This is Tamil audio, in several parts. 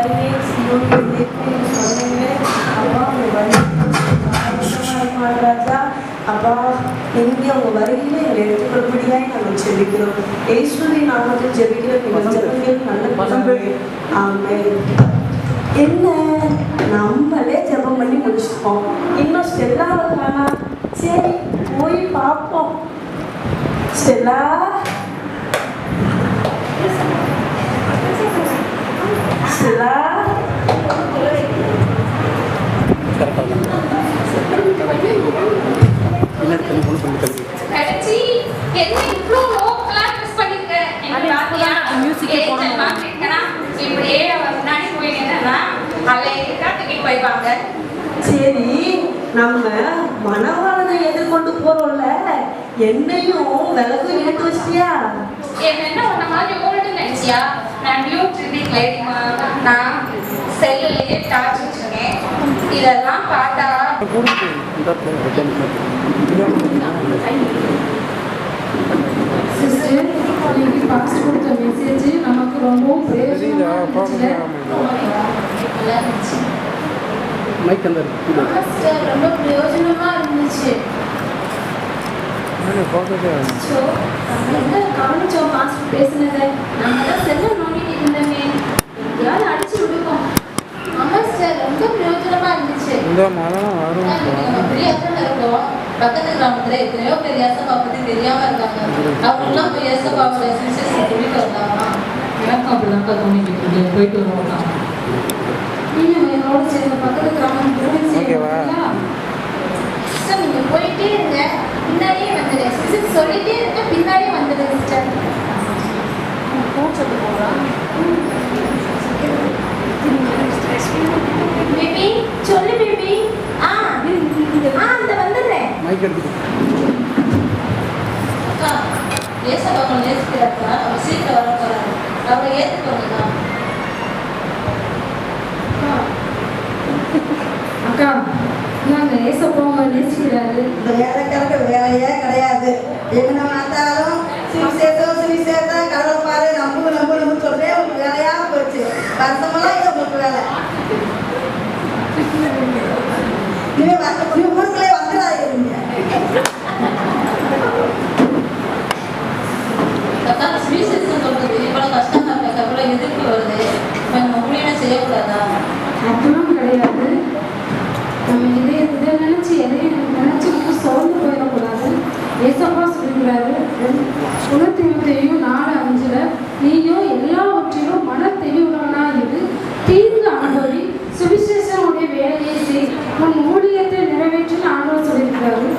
வருவேன் சியோனில் சேர்ப்பேன் சொன்னீங்க. அப்பா உங்க வருகை ராஜா அப்பா எங்கே உங்க வருகையில எங்களை எடுத்துக்கொள்படியாய் நாங்கள் ஜெபிக்கிறோம். இயேசுவின் நாமத்தில் ஜெபிக்கிறோம். எங்கள் ஜெபங்கள் நல்ல ஆமென். என்ன நம்மளே ஜெபம் பண்ணி முடிச்சிருக்கோம். இன்னும் ஸ்டெல்லா வரலாம். சரி போய் பார்ப்போம். ஸ்டெல்லா ஸ்டெல்லா சரி நம்ம மனவாளனை எதிர்கொண்டு போறோம்ல, என்னையும் விளக்கு எடுத்து வச்சியா? என்ன உன்ன மாதிரி ஓல்டு நினைச்சியா? நான் நியூ ட்ரிபிக் லைட்டிமா, நான் செல்லுலயே டார்ச் வச்சிருக்கேன். இதெல்லாம் பார்த்தா சிஸ்டர், நீங்க பாஸ் கொடுத்த மெசேஜ் நமக்கு ரொம்பவும் பிரயோஜனமா இருந்துச்சு. மைக் அந்த சிஸ்டர் ரொம்ப பிரயோஜனமா இருந்துச்சு. ஸோ நம்ம என்ன கவனிச்சோம் மாஸ்டர் பேசினதை? நம்ம தான் செல்ல நோண்டிட்டு இருந்தோமே, யாரும் அடிச்சு விடுவோம். ஆமா சார், ரொம்ப பிரயோஜனமா இருந்துச்சு. இருக்கோம் பக்கத்து கிராமத்துல எத்தனையோ பேர் ஏசப்பா பத்தி தெரியாம இருக்காங்க. அவங்கெல்லாம் போய் ஏசப்பாவோட சுவிசேஷம் சொல்லிட்டு வந்தாங்கன்னா எனக்கு அப்படிதான்க்கா தோணிட்டு இருக்கு. போயிட்டு வருவோம். நீங்க என்னோட சேர்ந்த பக்கத்து கிராமம் சிஸ்டர், நீங்க போயிட்டே இருங்க, பின்னாடியே வந்துடுங்க. சிஸ்டர் சொல்லிட்டே இருங்க, பின்னாடியே வந்துடுங்க சிஸ்டர். போட்டு போகலாம். பேபி சொல்லு பேபி. அந்த வந்துடுறேன். அக்கா ஏசப்பாவை நேசிக்கிறாக்கா, அவர் சீக்கிரம் வர போறாரு. அவரை ஏற்றுக்கோங்கக்கா. அக்கா நாங்கள் ஏசப்பாவை நேசிக்கிறாரு. இந்த வேலைக்காரங்க வேலையே கிடையாது. எங்க பார்த்தாலும் சுவிசேஷம் கடவுள் பாரு நம்பு சொல்றே உங்களுக்கு வேலையா போச்சு. வருஷமெல்லாம் இது உங்களுக்கு வேலை. நீ ஊருக்குள்ளே வந்துடாதீங்க. அக்கா சுவிசேஷம் சொல்றது இவ்வளவு கஷ்டமா இருக்கா? இவ்வளவு எதிர்ப்பு வருது. நம்ம ஊழியமே செய்யக்கூடாதா? அப்படிலாம் கிடையாது. நம்ம இதை நினைச்சு எதையும் நினைச்சு சோர்ந்து போயிடக்கூடாது. ஏசப்பா சொல்லிக்கிறாரு குணத்தீமத்தையும் 4:5 நீயும் எல்லாவற்றிலும் மன தெளிவுடனா இரு, தீர்ந்து அனுபவி, சுவிசேஷனுடைய வேலையை செய், உன் ஊழியத்தை நிறைவேற்றுன்னு ஆண்டவர் சொல்லியிருக்கிறாரு.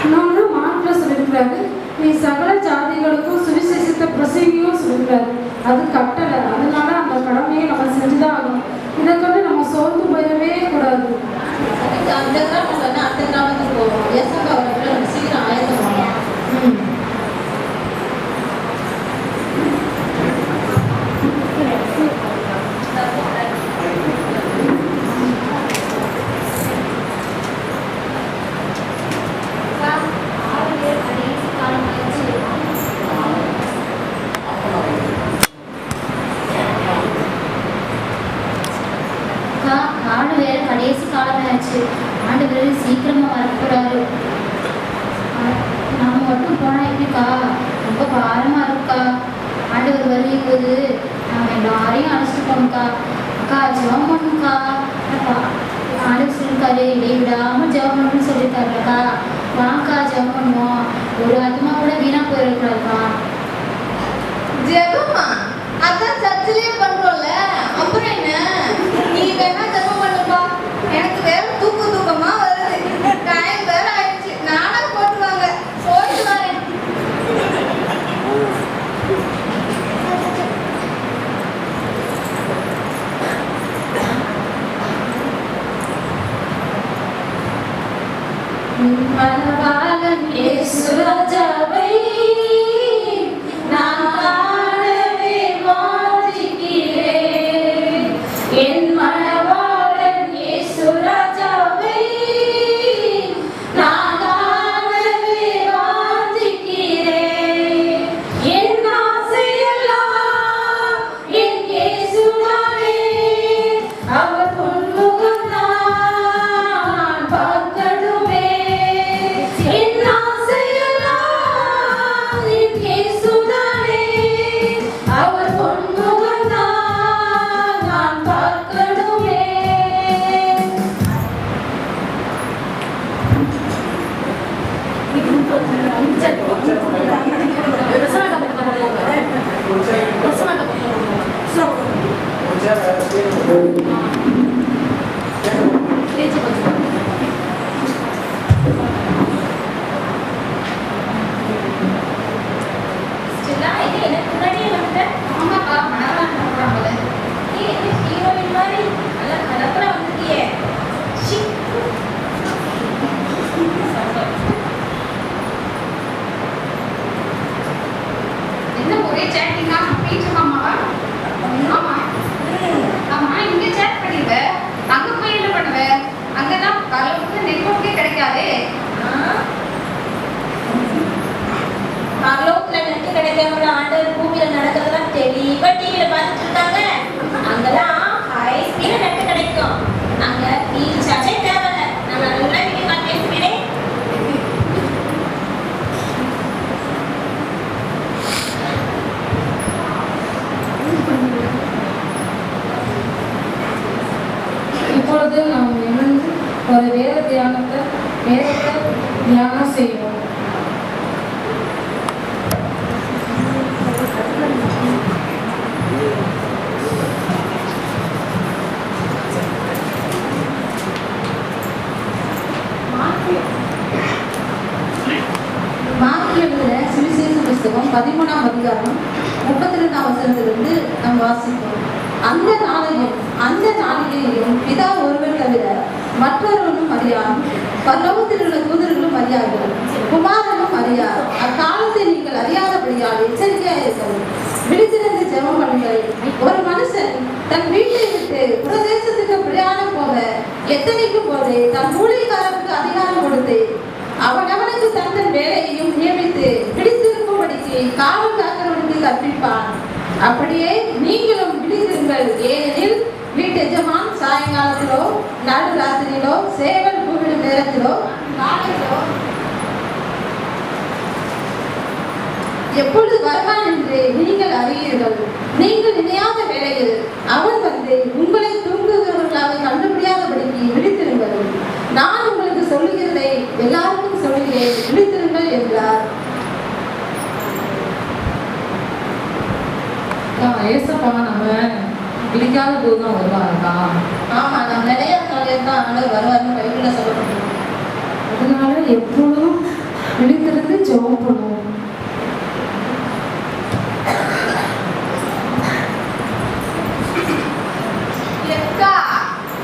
இன்னொன்று மார்க்கில் சொல்லியிருக்கிறாரு, நீ சகல ஜாதிகளுக்கும் சுவிசேஷத்தை பிரசங்கியும் சொல்லியிருக்கிறாரு. அது கட்டளை. அதனால அந்த கடமையை நம்ம செஞ்சுதான் ஆகணும். இதை கொண்டு நம்ம சோர்ந்து போயிடவே கூடாது. அந்த கிராமம் அந்த கிராமத்துக்கு போவோம். ஏசப்பா அவர்களை நம்ம சீக்கிரம் ஆயத்தம் பண்ணலாம். கடைசி காலமாச்சு. ஆண்டவர் சீக்கிரமா வரப்போறாரு. நம்ம மட்டும் போனா எப்படிக்கா? ரொம்ப பாரமா இருக்கா? ஆண்டவர் வருகிற போது நம்ம எல்லாரையும் அழைச்சிட்டு போகணுக்கா. அக்கா ஜெபம் பண்ணுக்கா. ஆண்டவர் சொல்லிருக்காரு இடைவிடாம ஜெபம் பண்ணணும்னு சொல்லியிருக்காருக்கா. வாங்கக்கா ஜெபம் பண்ணுவோம். ஒரு ஆத்மா கூட வீணா போயிடக்கூடாதுக்கா. ஜெபமா? அதான் சர்ச்சிலேயே பண்றோம்ல, அப்புறம் என்ன? நீ வேணா ஜெபம் பண்ணுப்பா. எனக்கு வேற தூக்கமா வருது. டைம் வேற ஆயிடுச்சு. நானா போட்டுவாங்க. போயிட்டு வரேன். மனவாளன் இயேசு ராஜாவை நான் காணவே வாஞ்சிக்கிறேன். என் மனவாளன் இயேசு ராஜாவை நான் காணவே வாஞ்சிக்கிறேன். என் ஆசையெல்லாம் என் இயேசுதானே. இப்பொழுது நாம் எழுந்து ஒரு வேதத்தை தியானம் செய்வோம். மார்க் எழுதின சுவிசேஷ புஸ்தகம் 13ஆம் அதிகாரம் 32ஆம் வசனத்திலிருந்து நாம் வாசிப்போம். அந்த நாளிலேயும் பிதா ஒருவர் தவிர மற்றொருவனும் அறியார், பரலோகத்தில் உள்ள தூதர்களும் அறியார்கள், குமாரனும் அறியார். அக்காலத்தை நீங்கள் அறியாதபடியால் எச்சரிக்கையாக இருக்கிறது. விழித்திருந்து ஜெபம் பண்ணுங்கள். ஒரு மனுஷன் தன் வீட்டை விட்டு பிரதேசத்துக்கு பிரயாணம் போக எத்தனைக்கும் போது தன் ஊழியக்காரருக்கு அதிகாரம் கொடுத்து அவனவனுக்கு தன் வேலையையும் நியமித்து பிடித்திருக்கும்படிக்கு காவல் காக்கிறவனுக்கு கற்பிப்பான். அப்படியே நீங்களும் விழித்திருங்கள். ஏனெனில் வீட்டு எஜமான் சாயங்காலத்திலோ நடு ராத்திரியிலோ சேவல் கூப்பிடும் நேரத்திலோ காலையிலோ எப்பொழுது வருவான் என்று நீங்கள் அறிவீர்கள். நீங்கள் நினையாத வேளையில் அவன் வந்து உங்களை தூங்குகிறவர்களாக கண்டுபிடியாதபடிக்கு விழித்திருங்கள். நான் உங்களுக்கு சொல்லுகிறதை எல்லாருக்கும் சொல்லுகிறேன், விழித்திருங்கள் என்றார். ஏசப்பா நம்ம பிடிக்காத போதுதான் வருவாருக்கா. ஆமா, நம்ம நிறைய நாளையில் தான் ஆண்டவர் வருவாருன்னு பைபிள்ல சொல்லப்பட்டிருக்கு. அதனால எப்பொழுதும் விழித்திருந்து ஜெபம் பண்ணுவோம்.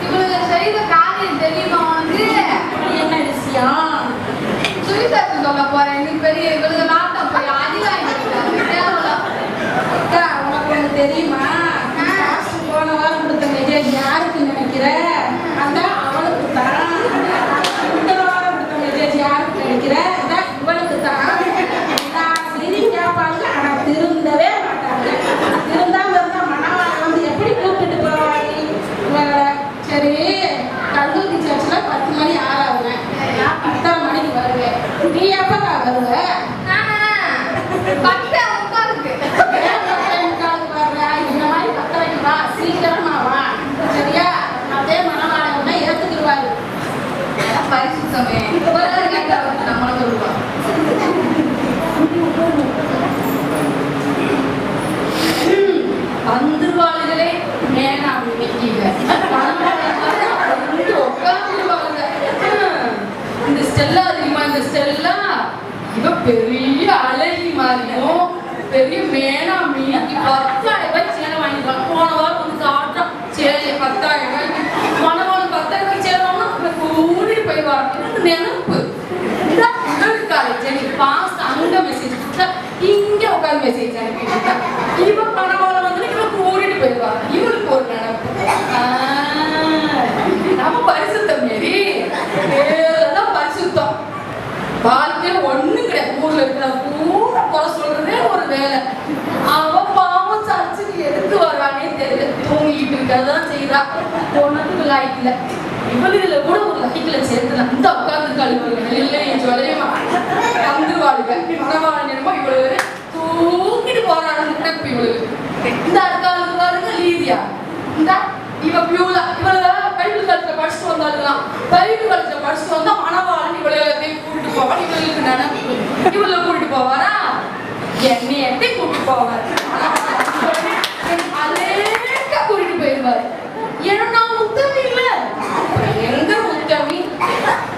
இவளுக்கு செய்த காரியம் தெரியுமா? வந்து என்ன விஷயம்? சுவிசேஷம் சொல்ல போறேன். இன்னைக்கு பெரிய இவளுக்கு நாட்டம் போய் அதிகாரம் அக்கா, உனக்கு ஒண்ணு தெரியுமா? பாஸ்டர் போன வாரம் கொடுத்த மெசேஜ் யாருக்கு நினைக்கிற? அதான் அவளுக்கு தான். இந்த வாரம் கொடுத்த மெசேஜ் யாருக்கு நினைக்கிற? அதான் இவளுக்கு தான். சரி கேட்பாங்க, ஆனா திருந்தவே மாட்டாங்க. திருந்தாம இருந்தா மனவாளம் வந்து எப்படி கூப்பிட்டு போவாங்க இவங்கள? சரி, கல்லூரி சர்ச்சில் 10 மணி ஆறாவுங்க, நான் 10 மணிக்கு வருவேன். நீ எப்பக்கா வருவ? பரிசுத்தமே நம்மள சொல்லுவாங்க. வந்துருவாளுகளே மேனா உட்காந்துருவாங்க. இந்த ஸ்டெல்லா தெரியுமா? இந்த ஸ்டெல்லா இவ பெரிய அழகி மாதிரியும் பெரிய மேனா மீன் 10,000 ரூபாய் சேலை வாங்கிக்கலாம். போன வாரம் வந்து காட்டுறான் சேலை 10,000 ரூபாய்க்கு. மனவாளம் 10,000 ரூபாய்க்கு சேலை வாங்கினா கூடி போய் வரணும் நினைப்பு. பாஸ்ட் அங்க மெசேஜ் இங்க உட்காந்து மெசேஜ் அனுப்பிட்டு இவ பணவாளம் வந்து இவ கூடிட்டு போயிடுவாங்க. இவளுக்கு ஒரு நினைப்பு, நம்ம பரிசுத்தம் மாரி தான் பரிசுத்தம். வாழ்க்கையில ஒண்ணும் கிடையாது. ஊர்ல இருக்கிற பூரா குறை சொல்றதே ஒரு வேலை. அவ பாவம் சர்ச்சுக்கு எதுக்கு வர்றானே தெரியல. தூங்கிட்டு இருக்கதான் செய்யறா. ஒன்னத்துக்கு லைட்ல இவளுல கூட ஒரு லைட்ல சேர்த்துலாம். இந்த உட்கார்ந்து இவளுக்கு இல்லை சொல்லையுமா வந்துருவாளுங்க. மனவாள நேரமா இவளு தூக்கிட்டு போறாங்க. இவளுக்கு இந்த அக்காளுக்கு பாருங்க லீதியா. இந்த இவ பியூலா இவள பைபிள் காலத்துல படிச்சுட்டு வந்தாளுலாம். பைபிள் காலத்துல படிச்சுட்டு வந்தா மனவாளன் இவளையும் கூட்டிட்டு போவான். இவளுக்கு நினைப்பு இவளை கூட்டிட்டு போவாரா? என்னையத்தை கூட்டிட்டு போவார். அலேக்க கூட்டிட்டு போயிடுவாரு. ஏன்னா நான் உத்தமி இல்ல. எங்க உத்தமி?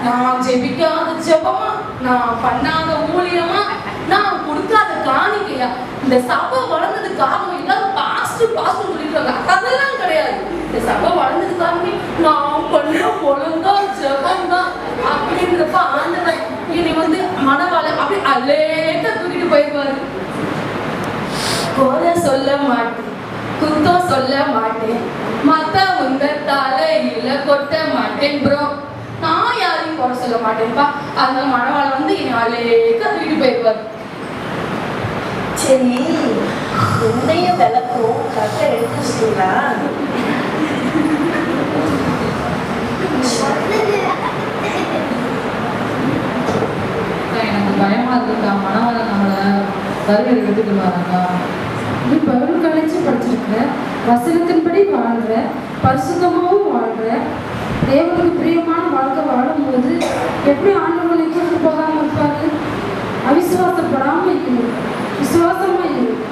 நான் ஜெபிக்காத ஜெபமா, நான் பண்ணாத ஊழியமா, நான் கொடுக்காத காணிக்கையா? இந்த சபை வளர்ந்தது காரணம் எல்லாரும் பாஸ்ட் பாஸ்ட் சொல்லிட்டு அதெல்லாம் கிடையாது. இந்த சபை வளர்ந்தது காரணம் நான் பண்ண ஒழுங்கா ஜெபம் தான் அப்படின்றப்ப ஆண்டவர் என்னை வந்து மனவாள அப்படி அலேக்க தூக்கிட்டு போயிடுவாரு. குறை சொல்ல மாட்டேன், குத்தம் சொல்ல மாட்டேன், மத்தவங்க தலையில கொட்ட மாட்டேன் ப்ரோ. நான் யாரையும் குறை சொல்ல மாட்டேன்ப்பா. அதனால மனவாள வந்து என்னை அலேக்க தூக்கிட்டு போயிடுவாரு. சரி, உன்னைய விளக்கும் கரெக்டா எடுத்து வச்சுட்டீங்களா? எனக்கு பயமா இருக்குக்கா. மனவரை நம்மளை வருகை எடுத்துட்டு வராங்க. நீ பவுல் கலைச்சு படிச்சிருக்கிற, வசனத்தின்படி வாழ்ற, பரிசுத்தமாகவும் வாழ்ற, தேவனுக்கு பிரியமான வாழ்க்கை வாழும்போது எப்படி ஆண்டவனை கூட்டிட்டு போகாமல் இருப்பாரு? அவிசுவாசப்படாமல் இருக்கணும், விசுவாசமா இருக்கணும்.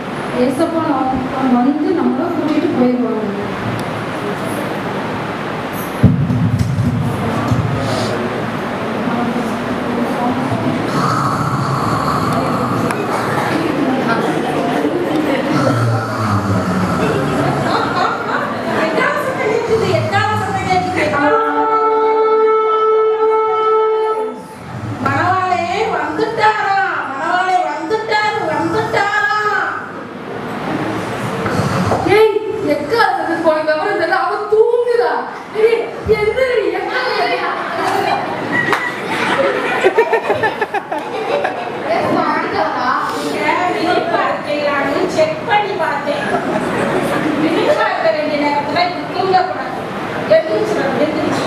ஏசப்பா அவங்க வந்து நம்மள கூட்டிட்டு போயிடுவாங்க. செக் பண்ணி பார்த்தேன். வேண்டிய நேரத்தில் தூங்கக்கூடாது. எந்திரிச்சு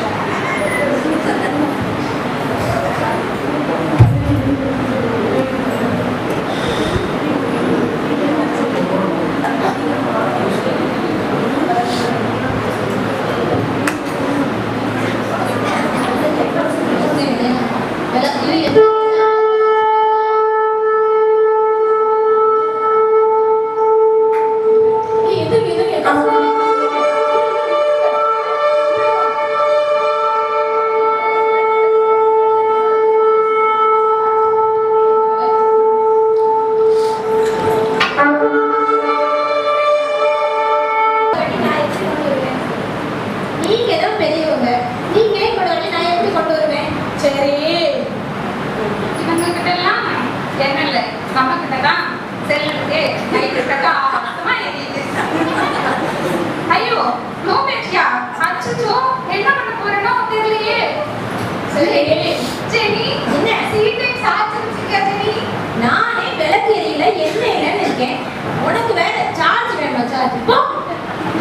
நானே விளக்கு எரியல என்ன இருக்கேன். உனக்கு வேற சார்ஜ் வேணுமா? சார்ஜ்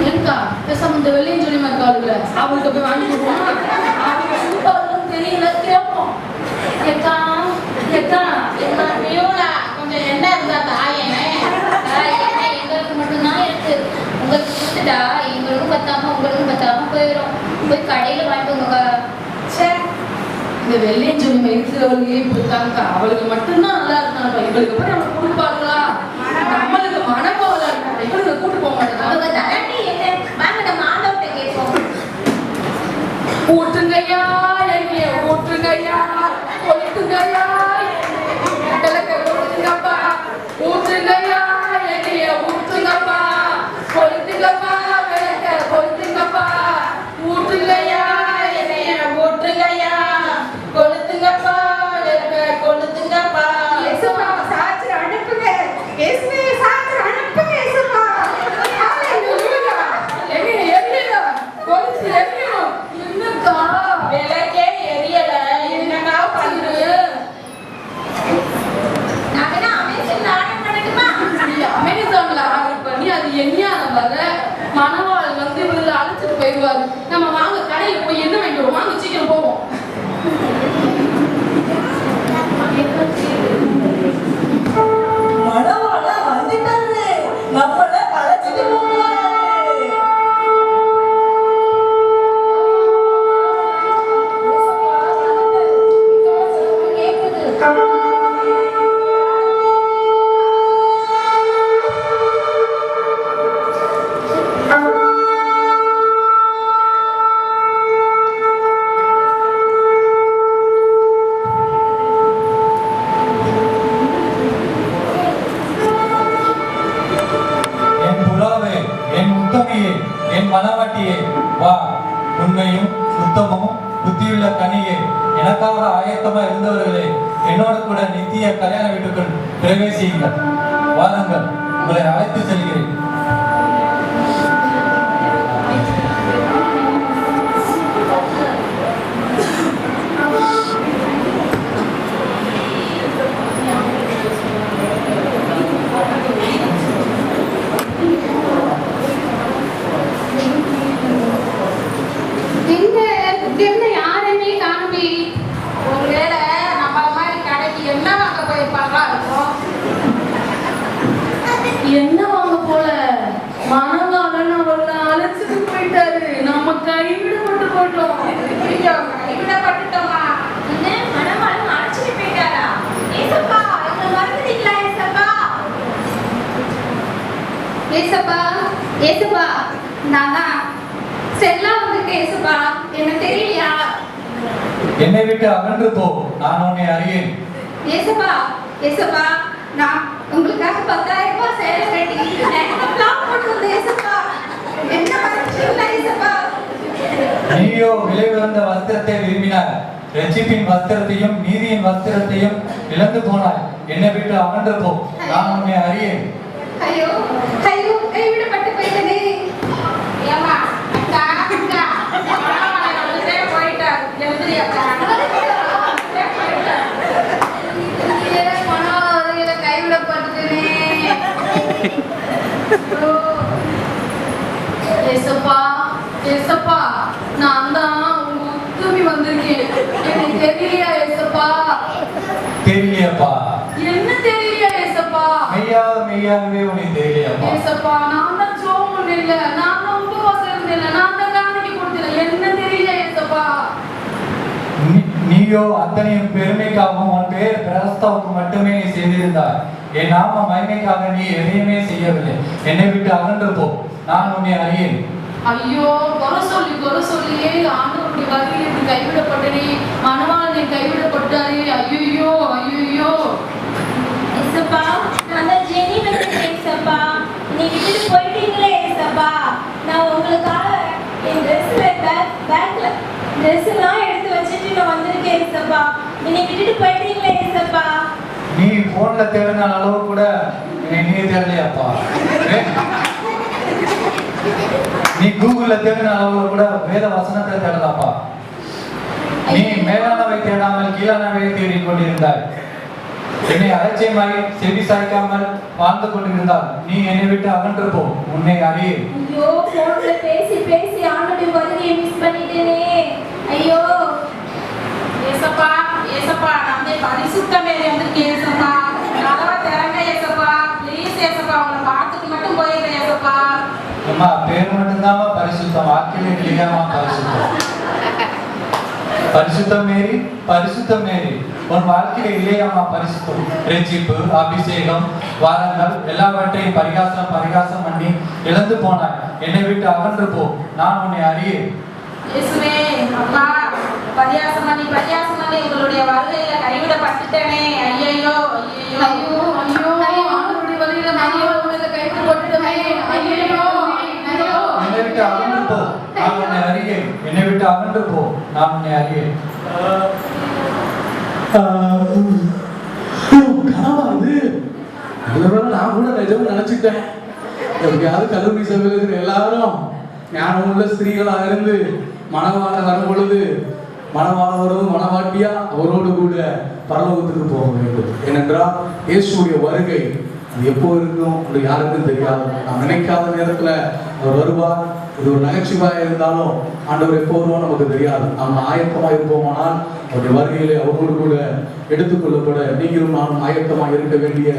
ஏன்க்கா பேசாம இந்த வெள்ளையும் சொல்லி மாதிரி காலுக்குல அவங்கள்ட்ட போய் வாங்கி கொடுப்போம். அவங்க சூப்பர்னு தெரியல கேட்போம். எக்கா என்ன பியூலா கொஞ்சம் என்ன இருந்தா தாயேன். எங்களுக்கு மட்டும்தான் இருக்கு. உங்களுக்கு கொடுத்துட்டா எங்களுக்கும் பத்தாம உங்களுக்கும் பத்தாம போயிடும். போய் கடையில வாங்கிக்கோங்க. சரி, இந்த வெள்ளையும் சொல்லி இருக்கிறவர்களே கொடுத்தாங்கக்கா. அவளுக்கு மட்டும்தான் நல்லா இருக்காங்க. இவளுக்கு போய் நம்ம கொடுப்பாங்களா? நம்மளுக்கு மனக்கோவலா இருக்காங்க. இவளுக்கு கூட்டு போக மாட்டாங்க. அவங்க தரண்டி என்ன வாங்க நம்ம ஆண்டவர்கிட்ட கேட்போம். ஊற்றுங்கய்யா, என்னைய ஊற்றுங்கய்யா, கொளுத்துங்கய்யா, ஊற்றுங்கப்பா, ஊற்றுங்கய்யா, என்னைய ஊற்றுங்கப்பா, கொளுத்துங்கப்பா, விளக்க கொளுத்துங்கப்பா, ஊற்றுங்கய்யா, என்னைய ஊற்றுங்கய்யா, கொளுத்துங்கப்பா, விளக்க கொளுத்துங்கப்பா. இயேசுவா சாட்சி அனுப்புங்க. இயேசுவே சாட்சி அனுப்புங்க. இயேசுவா விளக்கே எரியல. என்னங்க பண்றது? நான் வேணா அமேசான்ல ஆர்டர் பண்ணட்டுமா? அமேசான்ல ஆர்டர் பண்ணி அது என்னையான வர மணவாள் வந்து இவங்களை அழைச்சிட்டு போயிடுவாரு. நம்ம வாங்க கடையில போய் என்ன வாங்கிட்டு வருவோம். வாங்க சீக்கிரம் போவோம். மணவாள வந்துட்டாரு, நம்மள அழைச்சிட்டு போவாரு. என் மனவாட்டியே வா, உண்மையும் சுத்தமும் புத்தியுள்ள கனியே, எனக்காக ஆயத்தமா இருந்தவர்களே, என்னோடு கூட நித்திய கல்யாண வீட்டுக்குள் பிரவேசியுங்கள். வாருங்கள், உங்களை அழைத்து செல்கிறேன். என்ன யாருமே காணி. ஒருவேளை நம்மள மாதிரி கடைக்கு என்ன வாங்க போயிருப்பாங்களா இருக்கும். என்ன வாங்க போல மனவாளன் அவர்களை அழைச்சிட்டு போயிட்டாரு. நம்ம கைவிடப்பட்டு போட்டோம். ஐயோ கைவிடப்பட்டுட்டோமா. என்ன மணவாளன் அழைச்சிட்டு போயிட்டாரா? ஏசப்பா எங்களை மறந்துட்டீங்களா ஏசப்பா? ஏசப்பா ஏசப்பா நான் தான் செல்லா வந்திருக்கேன் ஏசப்பா. என்ன தெரியலையா? என்னை விட்டு அகன்று போ, நான் உன்னை அறியேன். ஏசப்பா ஏசப்பா நான் உங்களுக்காக 10,000 ரூபாய் சேலை கட்டி பிளான் போட்டு வந்தேன் ஏசப்பா. என்ன மறந்துட்டீங்களா ஏசப்பா? நீயோ விலை உயர்ந்த வஸ்திரத்தை விரும்பினாய், ரட்சிப்பின் வஸ்திரத்தையும் நீதியின் வஸ்திரத்தையும் இழந்து போனாய். என்னை விட்டு அகன்று போ, நான் உன்னை அறியேன். ஐயோ ஐயோ கைவிடப்பட்டு போயிட்டனே. ஏமா அக்கா அக்கா மணவாளன் வந்துட்டே போயிட்டார். எழுந்திரி அக்கா. மனோதில கைவிடப்பட்டுட்டேனே. ஏசப்பா ஏசப்பா நான் தான் உங்க உத்தமி வந்திருக்கேன். எனக்கு தெரியலையா ஏசப்பா? தெரியலையப்பா? என்ன தெரியலையா ஏசப்பா? மெய்யாகவே உனக்கு தெரியலையப்பா? ஏசப்பா நான் தான் ஜோம் பண்ணல, நான் தான் உபவாசம் இருந்தேன், நான் தான் காணிக்கை கொடுத்தல. என்ன தெரியலையா ஏசப்பா? நீயோ அத்தனையும் பெருமைக்காகவும் உன் பேர் பிரஸ்தாவுக்கு மட்டுமே நீ செய்திருந்தாய். என் நாம மகிமைக்காக நீ எதையுமே செய்யவில்லை. என்னை விட்டு அகன்று போ, நான் உன்னை அறியேன். ஐயோ குறை சொல்லியே ஆண்டவருடைய வகையில் இப்படி கைவிடப்பட்டனே. மணவாளன் கைவிடப்பட்டாரே. ஐயோ ஐயோ ஏசப்பா நான் தான் ஜெனி வந்திருக்கேன் ஏசப்பா. நீ விட்டுட்டு போயிட்டீங்களே ஏசப்பா. நான் உங்களுக்காக என் பேக்ல ட்ரெஸ் எல்லாம் எடுத்து வச்சுட்டு நான் வந்திருக்கேன் ஏசப்பா. என்னை விட்டுட்டு போயிட்டீங்களே ஏசப்பா. நீ போன்ல தேடின அளவு கூட என்னை நீ தேடலையாப்பா? நீ கூகுள்ல தேடின அளவுல கூட வேத வசனத்தை தேடலாப்பா? நீ மேலானவை தேடாமல் கீழானவை தேடிக் கொண்டிருந்தாய். என்னை அலட்சியமாய் செவி சாய்க்காமல் வாழ்ந்து கொண்டிருந்தால் நீ என்னை விட்டு அகன்று போ, உன்னை அறியேன். ஐயோ போன்ல பேசி பேசி ஆண்டுடைய வருகையை மிஸ் பண்ணிட்டேனே. ஐயோ ஏசப்பா ஏசப்பா நான் பரிசுத்தமே வந்திருக்கேன் ஏசப்பா. கதவை திறங்க ஏசப்பா. ப்ளீஸ் ஏசப்பா உங்களை பார்த்துட்டு மட்டும் போயிடுறேன் ஏசப்பா. அம்மா பேர் மட்டும்தாம்மா பரிசுத்தம், வாழ்க்கையில இல்லையாமா பரிசுத்தம்? பரிசுத்தம் மேரி உன் வாழ்க்கையில இல்லையாமா பரிசுத்தம்? ரட்சிப்பு, அபிஷேகம், வாரங்கள் எல்லாவற்றையும் பரிகாசம் பண்ணி இழந்து போனாய். என்னை விட்டு அகன்று போ, நான் உன்னை அறியேன். இயேசுவே அப்பா பரியாசம் பண்ணி உங்களுடைய வருகையில கைவிடப்பட்டுட்டேனே. ஐயோ ஐயோ ஆண்டவருடைய வகையில மணவாளன் கைவிடப்பட்டுட்டமே. ஐயோ என்னை விட்டு அகன்று போ, நான் உன்னை அறியேன். என்னை விட்டு அகன்று போ, நான் உன்னை அறியேன். கனவா அது? இதுவரை நான் கூட நிஜம் நினைச்சுட்டேன். எப்படியாவது கல்லூரி சபையில் இருக்கிற எல்லாரும் ஞானமுள்ள ஸ்திரீகளாக இருந்து மணவாளன் வரும் பொழுது மணவாளவரும் மணவாட்டியா அவரோடு கூட பரலோகத்துக்கு போக வேண்டும். ஏனென்றால் இயேசுடைய வருகை அது எப்போ இருக்கும் அது யாருக்கும் தெரியாது. நாம் நினைக்காத நேரத்துல அவர் வருவார். இது ஒரு நகைச்சுவையாக இருந்தாலும் ஆண்டவர் எப்போ வருவோம் நமக்கு தெரியாது. நாம் ஆயத்தமாக இருப்போமானால் அவருடைய வருகையிலே அவரோடு கூட எடுத்துக்கொள்ளப்பட நீங்களும் நானும் ஆயத்தமாக இருக்க வேண்டிய